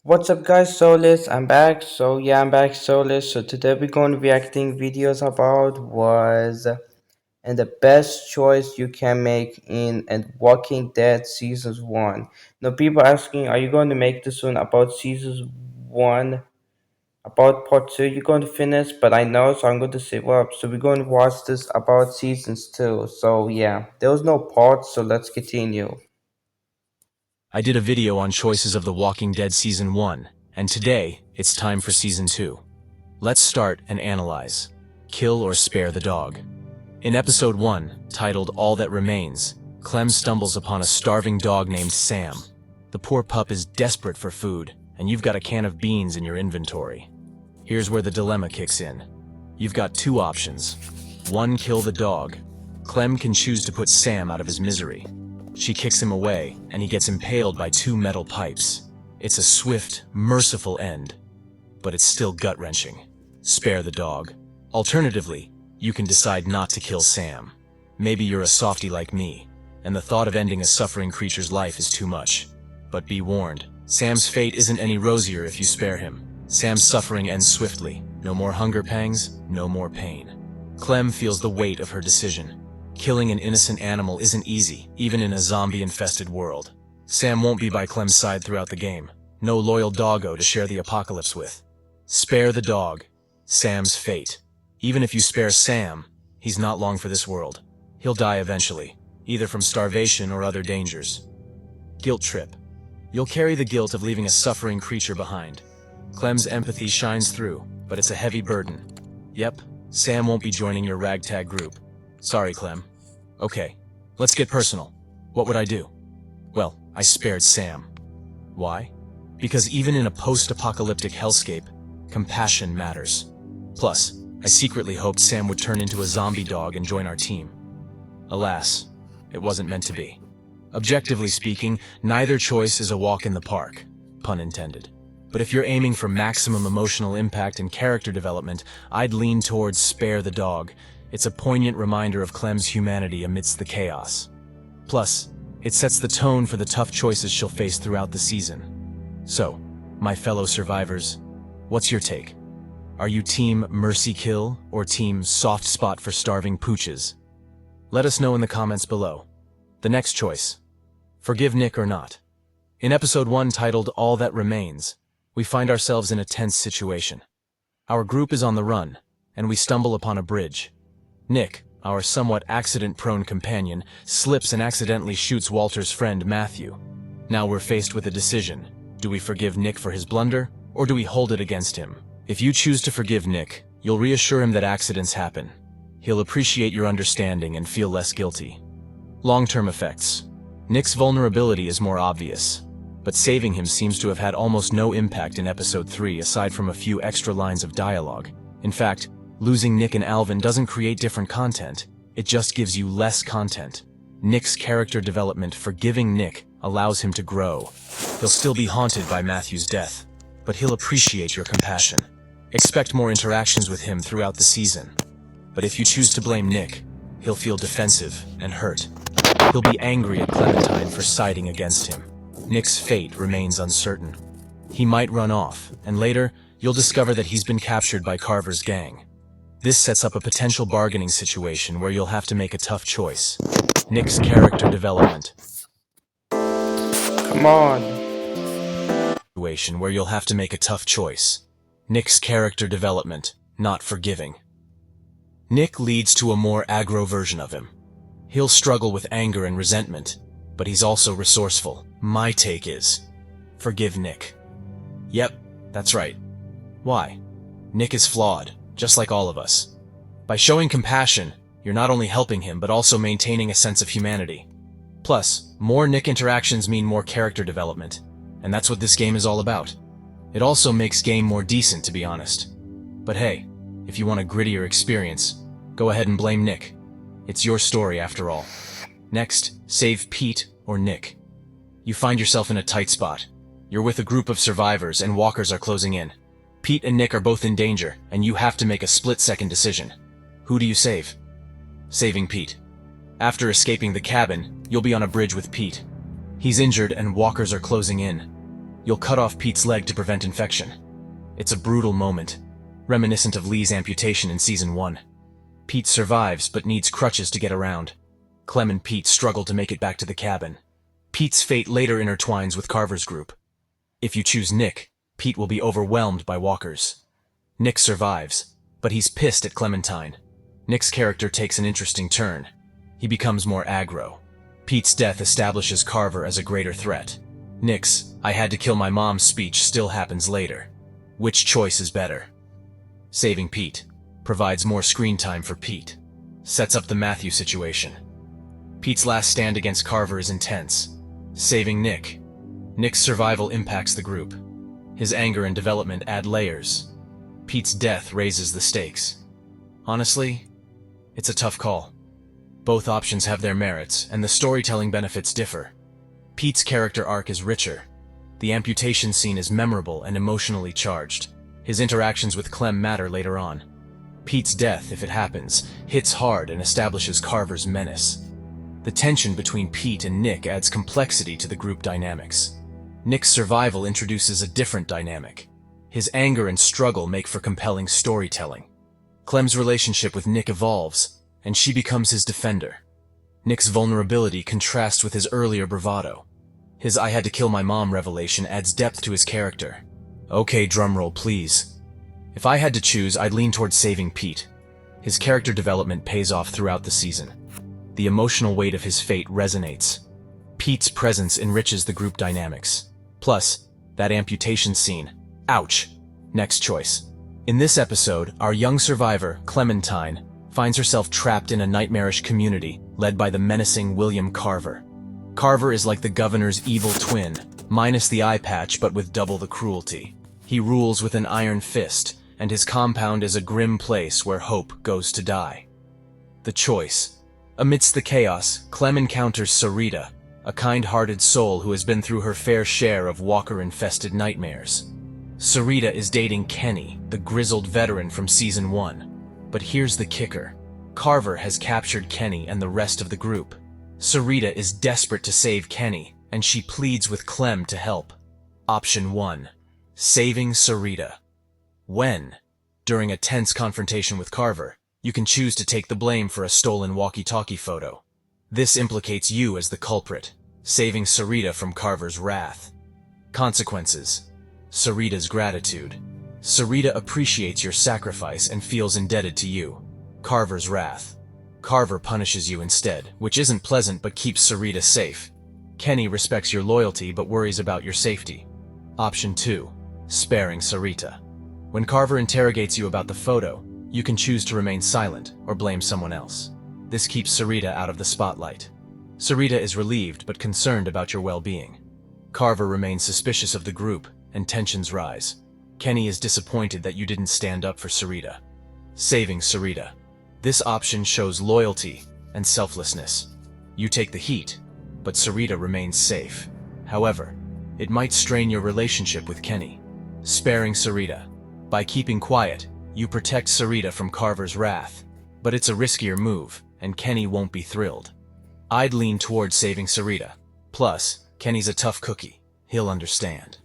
What's up guys, Saulius, I'm back. I'm back, Saulius. So today we're going to be reacting videos about was and the best choice you can make in and Walking Dead Seasons 1. Now people asking, are you going to make this one about Seasons 1, about part 2? You're going to finish, but I know, so I'm going to save up. So we're going to watch this about Seasons 2. So yeah, there was no parts, so let's continue. I did a video on choices of The Walking Dead Season 1, and today, it's time for Season 2. Let's start and analyze. Kill or spare the dog. In Episode 1, titled All That Remains, Clem stumbles upon a starving dog named Sam. The poor pup is desperate for food, and you've got a can of beans in your inventory. Here's where the dilemma kicks in. You've got two options. One, kill the dog. Clem can choose to put Sam out of his misery. She kicks him away, and he gets impaled by two metal pipes. It's a swift, merciful end, but it's still gut-wrenching. Spare the dog. Alternatively, you can decide not to kill Sam. Maybe you're a softie like me, and the thought of ending a suffering creature's life is too much. But be warned, Sam's fate isn't any rosier if you spare him. Sam's suffering ends swiftly. No more hunger pangs, no more pain. Clem feels the weight of her decision. Killing an innocent animal isn't easy, even in a zombie-infested world. Sam won't be by Clem's side throughout the game. No loyal doggo to share the apocalypse with. Spare the dog. Sam's fate. Even if you spare Sam, he's not long for this world. He'll die eventually, either from starvation or other dangers. Guilt trip. You'll carry the guilt of leaving a suffering creature behind. Clem's empathy shines through, but it's a heavy burden. Yep, Sam won't be joining your ragtag group. Sorry, Clem. Okay, let's get personal. What would I do? Well, I spared Sam. Why? Because even in a post-apocalyptic hellscape, compassion matters. Plus, I secretly hoped Sam would turn into a zombie dog and join our team. Alas, it wasn't meant to be. Objectively speaking, neither choice is a walk in the park, pun intended. But if you're aiming for maximum emotional impact and character development, I'd lean towards spare the dog. It's a poignant reminder of Clem's humanity amidst the chaos. Plus, it sets the tone for the tough choices she'll face throughout the season. So, my fellow survivors, what's your take? Are you team mercy kill or team soft spot for starving pooches? Let us know in the comments below. The next choice. Forgive Nick or not. In Episode 1 titled All That Remains, we find ourselves in a tense situation. Our group is on the run, and we stumble upon a bridge. Nick, our somewhat accident-prone companion, slips and accidentally shoots Walter's friend Matthew. Now we're faced with a decision. Do we forgive Nick for his blunder, or do we hold it against him? If you choose to forgive Nick, you'll reassure him that accidents happen. He'll appreciate your understanding and feel less guilty. Long-term effects. Nick's vulnerability is more obvious, but saving him seems to have had almost no impact in Episode 3 aside from a few extra lines of dialogue. In fact, losing Nick and Alvin doesn't create different content, it just gives you less content. Nick's character development, forgiving Nick, allows him to grow. He'll still be haunted by Matthew's death, but he'll appreciate your compassion. Expect more interactions with him throughout the season. But if you choose to blame Nick, he'll feel defensive and hurt. He'll be angry at Clementine for siding against him. Nick's fate remains uncertain. He might run off, and later, you'll discover that he's been captured by Carver's gang. This sets up a potential bargaining situation where you'll have to make a tough choice. Nick's character development. Come on. Situation where you'll have to make a tough choice. Nick's character development, not forgiving. Nick leads to a more aggro version of him. He'll struggle with anger and resentment, but he's also resourceful. My take is, forgive Nick. Yep, that's right. Why? Nick is flawed, just like all of us. By showing compassion, you're not only helping him, but also maintaining a sense of humanity. Plus, more Nick interactions mean more character development, and that's what this game is all about. It also makes game more decent, to be honest. But hey, if you want a grittier experience, go ahead and blame Nick. It's your story after all. Next, save Pete or Nick. You find yourself in a tight spot. You're with a group of survivors and walkers are closing in. Pete and Nick are both in danger, and you have to make a split-second decision. Who do you save? Saving Pete. After escaping the cabin, you'll be on a bridge with Pete. He's injured and walkers are closing in. You'll cut off Pete's leg to prevent infection. It's a brutal moment, reminiscent of Lee's amputation in Season 1. Pete survives but needs crutches to get around. Clem and Pete struggle to make it back to the cabin. Pete's fate later intertwines with Carver's group. If you choose Nick, Pete will be overwhelmed by walkers. Nick survives, but he's pissed at Clementine. Nick's character takes an interesting turn. He becomes more aggro. Pete's death establishes Carver as a greater threat. Nick's "I had to kill my mom" speech still happens later. Which choice is better? Saving Pete provides more screen time for Pete. Sets up the Matthew situation. Pete's last stand against Carver is intense. Saving Nick. Nick's survival impacts the group. His anger and development add layers. Pete's death raises the stakes. Honestly, it's a tough call. Both options have their merits, and the storytelling benefits differ. Pete's character arc is richer. The amputation scene is memorable and emotionally charged. His interactions with Clem matter later on. Pete's death, if it happens, hits hard and establishes Carver's menace. The tension between Pete and Nick adds complexity to the group dynamics. Nick's survival introduces a different dynamic. His anger and struggle make for compelling storytelling. Clem's relationship with Nick evolves, and she becomes his defender. Nick's vulnerability contrasts with his earlier bravado. His "I had to kill my mom" revelation adds depth to his character. Okay, drumroll please. If I had to choose, I'd lean towards saving Pete. His character development pays off throughout the season. The emotional weight of his fate resonates. Pete's presence enriches the group dynamics. Plus, that amputation scene. Ouch. Next choice. In this episode, our young survivor, Clementine, finds herself trapped in a nightmarish community led by the menacing William Carver. Carver is like the governor's evil twin, minus the eye patch but with double the cruelty. He rules with an iron fist, and his compound is a grim place where hope goes to die. The choice. Amidst the chaos, Clem encounters Sarita, a kind-hearted soul who has been through her fair share of walker-infested nightmares. Sarita is dating Kenny, the grizzled veteran from Season 1. But here's the kicker. Carver has captured Kenny and the rest of the group. Sarita is desperate to save Kenny, and she pleads with Clem to help. Option 1. Saving Sarita. When? During a tense confrontation with Carver, you can choose to take the blame for a stolen walkie-talkie photo. This implicates you as the culprit, saving Sarita from Carver's wrath. Consequences. Sarita's gratitude. Sarita appreciates your sacrifice and feels indebted to you. Carver's wrath. Carver punishes you instead, which isn't pleasant but keeps Sarita safe. Kenny respects your loyalty but worries about your safety. Option 2. Sparing Sarita. When Carver interrogates you about the photo, you can choose to remain silent or blame someone else. This keeps Sarita out of the spotlight. Sarita is relieved but concerned about your well-being. Carver remains suspicious of the group, and tensions rise. Kenny is disappointed that you didn't stand up for Sarita. Saving Sarita. This option shows loyalty and selflessness. You take the heat, but Sarita remains safe. However, it might strain your relationship with Kenny. Sparing Sarita. By keeping quiet, you protect Sarita from Carver's wrath, but it's a riskier move, and Kenny won't be thrilled. I'd lean towards saving Sarita. Plus, Kenny's a tough cookie. He'll understand.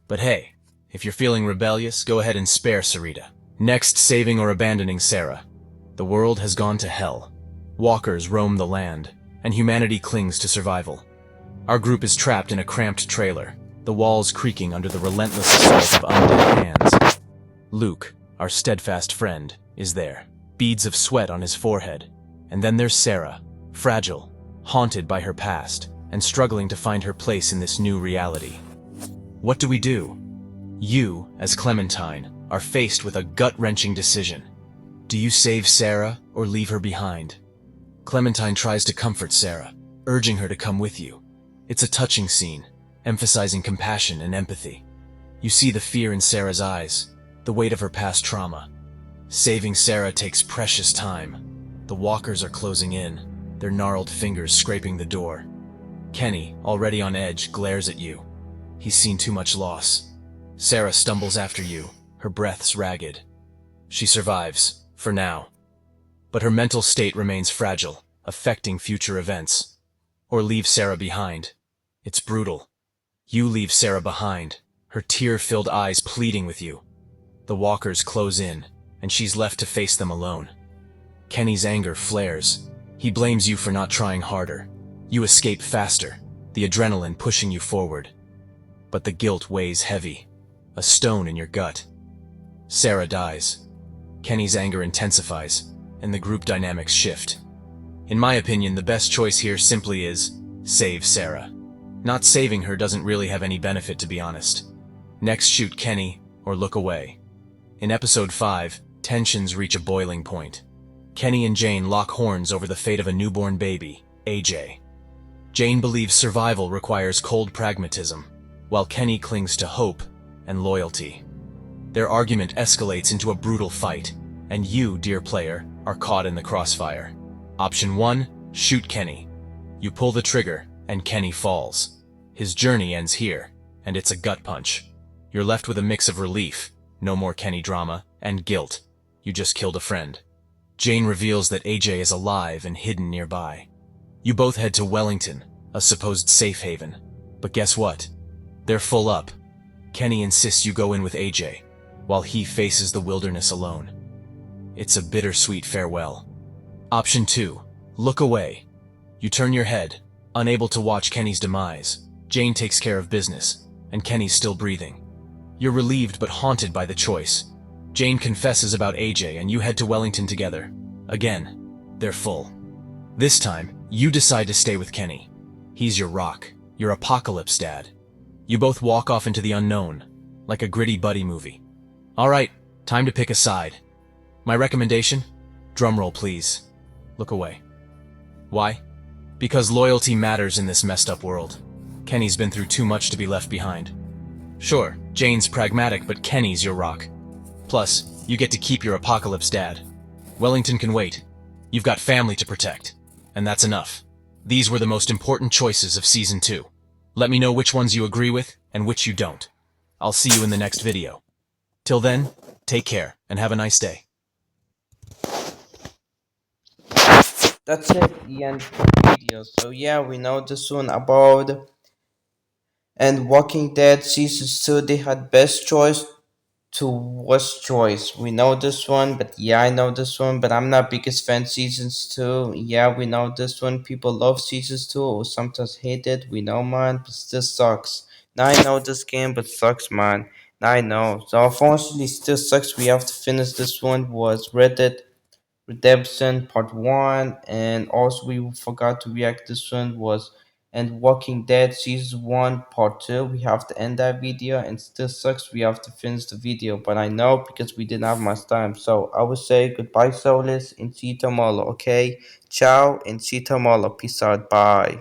But hey, if you're feeling rebellious, go ahead and spare Sarita. Next, saving or abandoning Sarah. The world has gone to hell. Walkers roam the land, and humanity clings to survival. Our group is trapped in a cramped trailer, the walls creaking under the relentless assault of undead hands. Luke, our steadfast friend, is there, beads of sweat on his forehead. And then there's Sarah, fragile, haunted by her past, and struggling to find her place in this new reality. What do we do? You, as Clementine, are faced with a gut-wrenching decision. Do you save Sarah or leave her behind? Clementine tries to comfort Sarah, urging her to come with you. It's a touching scene, emphasizing compassion and empathy. You see the fear in Sarah's eyes, the weight of her past trauma. Saving Sarah takes precious time. The walkers are closing in, their gnarled fingers scraping the door. Kenny, already on edge, glares at you. He's seen too much loss. Sarah stumbles after you, her breaths ragged. She survives, for now. But her mental state remains fragile, affecting future events. Or leave Sarah behind. It's brutal. You leave Sarah behind, her tear-filled eyes pleading with you. The walkers close in, and she's left to face them alone. Kenny's anger flares. He blames you for not trying harder. You escape faster, the adrenaline pushing you forward. But the guilt weighs heavy, a stone in your gut. Sarah dies. Kenny's anger intensifies, and the group dynamics shift. In my opinion, the best choice here simply is save Sarah. Not saving her doesn't really have any benefit, to be honest. Next, shoot Kenny or look away. In episode 5, tensions reach a boiling point. Kenny and Jane lock horns over the fate of a newborn baby, AJ. Jane believes survival requires cold pragmatism, while Kenny clings to hope and loyalty. Their argument escalates into a brutal fight, and you, dear player, are caught in the crossfire. Option 1, shoot Kenny. You pull the trigger, and Kenny falls. His journey ends here, and it's a gut punch. You're left with a mix of relief, no more Kenny drama, and guilt. You just killed a friend. Jane reveals that AJ is alive and hidden nearby. You both head to Wellington, a supposed safe haven. But guess what? They're full up. Kenny insists you go in with AJ, while he faces the wilderness alone. It's a bittersweet farewell. Option 2, look away. You turn your head, unable to watch Kenny's demise. Jane takes care of business, and Kenny's still breathing. You're relieved but haunted by the choice. Jane confesses about AJ and you head to Wellington together. Again, they're full. This time, you decide to stay with Kenny. He's your rock, your apocalypse dad. You both walk off into the unknown, like a gritty buddy movie. Alright, time to pick a side. My recommendation? Drumroll please. Look away. Why? Because loyalty matters in this messed up world. Kenny's been through too much to be left behind. Sure, Jane's pragmatic, but Kenny's your rock. Plus, you get to keep your apocalypse dad. Wellington can wait. You've got family to protect. And that's enough. These were the most important choices of Season 2. Let me know which ones you agree with and which you don't. I'll see you in the next video. Till then, take care and have a nice day. That's it, the end of the video. So yeah, we know this one about and Walking Dead season 2. They had best choice to worst choice. We know this one, but yeah, I know this one, but I'm not biggest fan seasons 2. Yeah, we know this one. People love seasons 2 or sometimes hate it. We know, man, but still sucks. Now I know this game, but sucks, man. Now I know. So unfortunately, still sucks. We have to finish this one. Was Red Dead Redemption Part 1, and also we forgot to react this one was and Walking Dead Season 1 Part 2. We have to end that video and still sucks we have to finish the video, but I know because we didn't have much time. So I would say goodbye Saulius and see you tomorrow, okay? Ciao and see you tomorrow. Peace out. Bye.